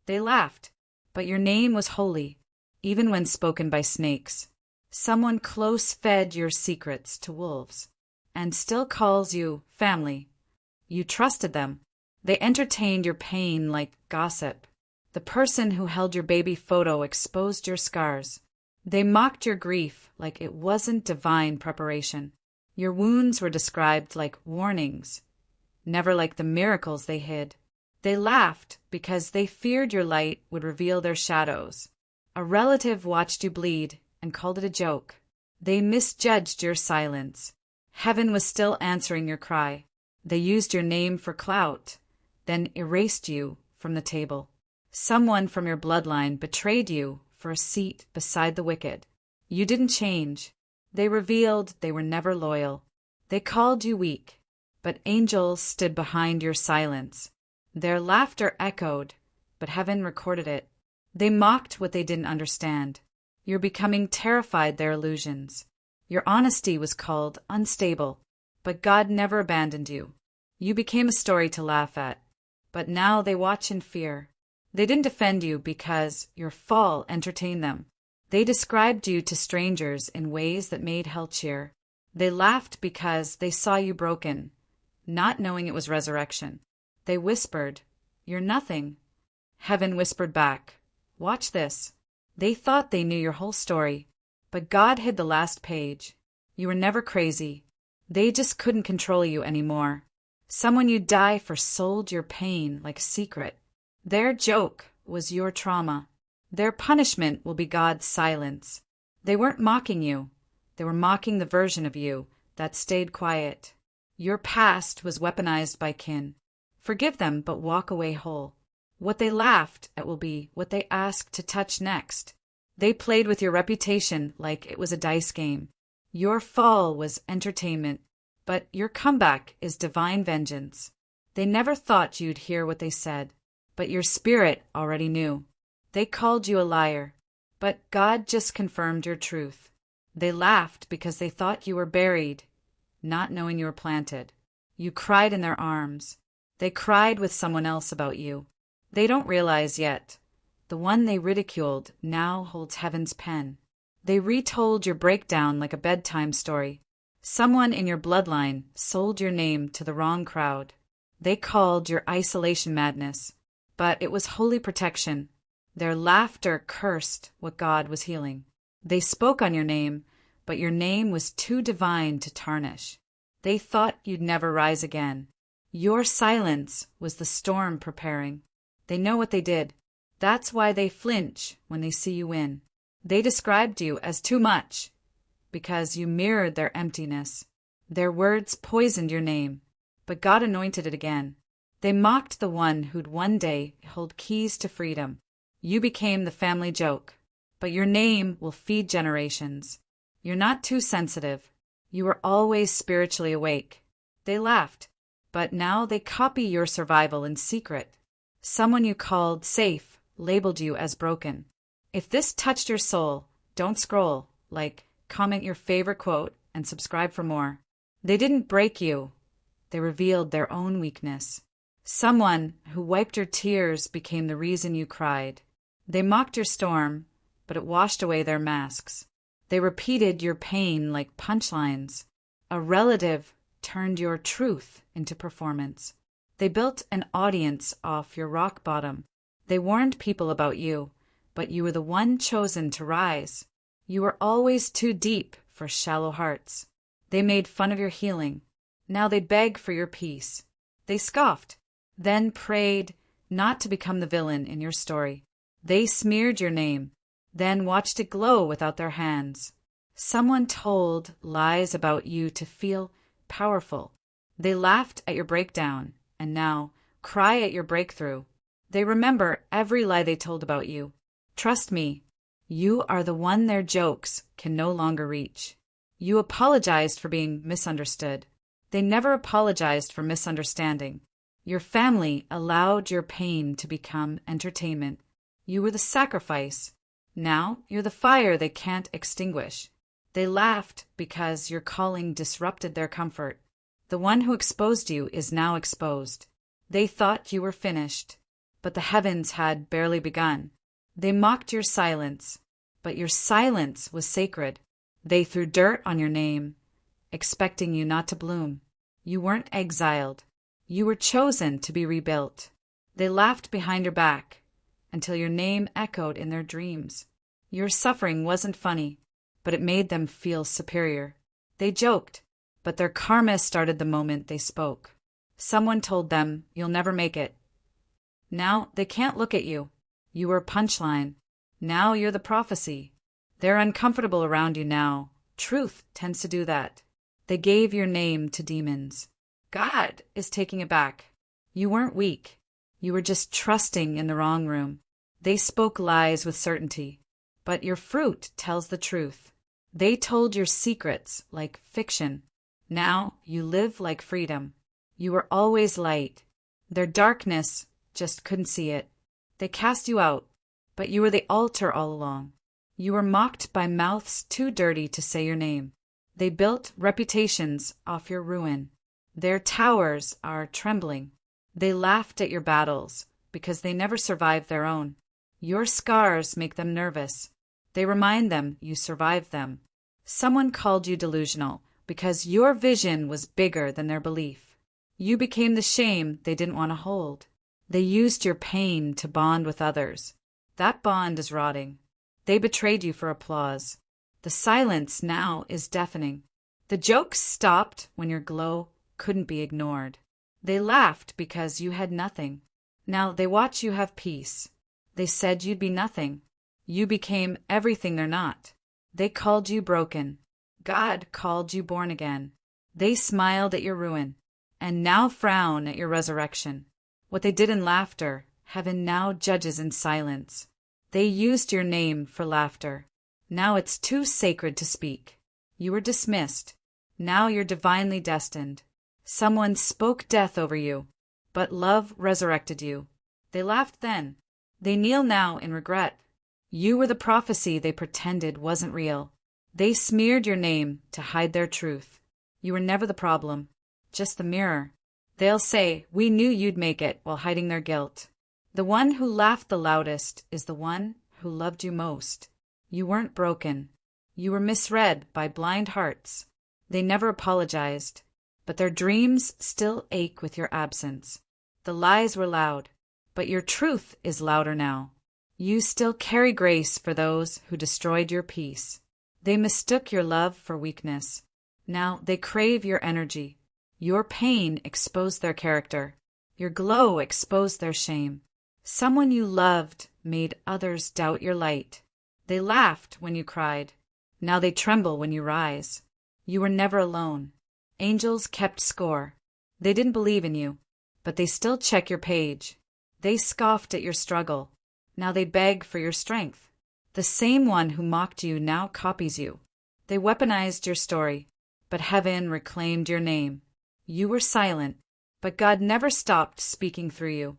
They laughed, but your name was holy, even when spoken by snakes. Someone close fed your secrets to wolves, and still calls you family. You trusted them. They entertained your pain like gossip. The person who held your baby photo exposed your scars. They mocked your grief like it wasn't divine preparation. Your wounds were described like warnings, never like the miracles they hid. They laughed because they feared your light would reveal their shadows. A relative watched you bleed and called it a joke. They misjudged your silence. Heaven was still answering your cry. They used your name for clout, then erased you from the table. Someone from your bloodline betrayed you for a seat beside the wicked. You didn't change. They revealed they were never loyal. They called you weak, but angels stood behind your silence. Their laughter echoed, but heaven recorded it. They mocked what they didn't understand. You're becoming terrified their illusions. Your honesty was called unstable, but God never abandoned you. You became a story to laugh at, but now they watch in fear. They didn't defend you because your fall entertained them. They described you to strangers in ways that made hell cheer. They laughed because they saw you broken, not knowing it was resurrection. They whispered, "You're nothing." Heaven whispered back, "Watch this." They thought they knew your whole story, but God hid the last page. You were never crazy. They just couldn't control you anymore. Someone you'd die for sold your pain like a secret. Their joke was your trauma. Their punishment will be God's silence. They weren't mocking you. They were mocking the version of you that stayed quiet. Your past was weaponized by kin. Forgive them, but walk away whole. What they laughed at will be what they asked to touch next. They played with your reputation like it was a dice game. Your fall was entertainment, but your comeback is divine vengeance. They never thought you'd hear what they said, but your spirit already knew. They called you a liar, but God just confirmed your truth. They laughed because they thought you were buried, not knowing you were planted. You cried in their arms. They cried with someone else about you. They don't realize yet. The one they ridiculed now holds heaven's pen. They retold your breakdown like a bedtime story. Someone in your bloodline sold your name to the wrong crowd. They called your isolation madness, but it was holy protection. Their laughter cursed what God was healing. They spoke on your name, but your name was too divine to tarnish. They thought you'd never rise again. Your silence was the storm preparing. They know what they did. That's why they flinch when they see you win. They described you as too much because you mirrored their emptiness. Their words poisoned your name, but God anointed it again. They mocked the one who'd one day hold keys to freedom. You became the family joke, but your name will feed generations. You're not too sensitive. You were always spiritually awake. They laughed, but now they copy your survival in secret. Someone you called safe labeled you as broken. If this touched your soul, don't scroll, comment your favorite quote, and subscribe for more. They didn't break you. They revealed their own weakness. Someone who wiped your tears became the reason you cried. They mocked your storm, but it washed away their masks. They repeated your pain like punchlines. A relative turned your truth into performance. They built an audience off your rock bottom. They warned people about you, but you were the one chosen to rise. You were always too deep for shallow hearts. They made fun of your healing. Now they beg for your peace. They scoffed, then prayed not to become the villain in your story. They smeared your name, then watched it glow without their hands. Someone told lies about you to feel powerful. They laughed at your breakdown, and now cry at your breakthrough. They remember every lie they told about you. Trust me, you are the one their jokes can no longer reach. You apologized for being misunderstood. They never apologized for misunderstanding. Your family allowed your pain to become entertainment. You were the sacrifice. Now you're the fire they can't extinguish. They laughed because your calling disrupted their comfort. The one who exposed you is now exposed. They thought you were finished. but the heavens had barely begun. They mocked your silence, but your silence was sacred. They threw dirt on your name, expecting you not to bloom. You weren't exiled. You were chosen to be rebuilt. They laughed behind your back until your name echoed in their dreams. Your suffering wasn't funny, but it made them feel superior. They joked, but their karma started the moment they spoke. Someone told them, "You'll never make it." Now they can't look at you. You were a punchline. Now you're the prophecy. They're uncomfortable around you now. Truth tends to do that. They gave your name to demons. God is taking it back. You weren't weak. You were just trusting in the wrong room. They spoke lies with certainty, but your fruit tells the truth. They told your secrets like fiction. Now you live like freedom. You were always light. Their darkness just couldn't see it. They cast you out, but you were the altar all along. You were mocked by mouths too dirty to say your name. They built reputations off your ruin. Their towers are trembling. They laughed at your battles because they never survived their own. Your scars make them nervous. They remind them you survived them. Someone called you delusional because your vision was bigger than their belief. You became the shame they didn't want to hold. They used your pain to bond with others. That bond is rotting. They betrayed you for applause. The silence now is deafening. The jokes stopped when your glow couldn't be ignored. They laughed because you had nothing. Now they watch you have peace. They said you'd be nothing. You became everything they're not. They called you broken. God called you born again. They smiled at your ruin, and now frown at your resurrection. What they did in laughter, heaven now judges in silence. They used your name for laughter. Now it's too sacred to speak. You were dismissed. Now you're divinely destined. Someone spoke death over you, but love resurrected you. They laughed then. They kneel now in regret. You were the prophecy they pretended wasn't real. They smeared your name to hide their truth. You were never the problem, just the mirror. They'll say, "We knew you'd make it," while hiding their guilt. The one who laughed the loudest is the one who loved you most. You weren't broken. You were misread by blind hearts. They never apologized, but their dreams still ache with your absence. The lies were loud, but your truth is louder now. You still carry grace for those who destroyed your peace. They mistook your love for weakness. Now they crave your energy. Your pain exposed their character. Your glow exposed their shame. Someone you loved made others doubt your light. They laughed when you cried. Now they tremble when you rise. You were never alone. Angels kept score. They didn't believe in you, but they still check your page. They scoffed at your struggle. Now they beg for your strength. The same one who mocked you now copies you. They weaponized your story, but heaven reclaimed your name. You were silent, but God never stopped speaking through you.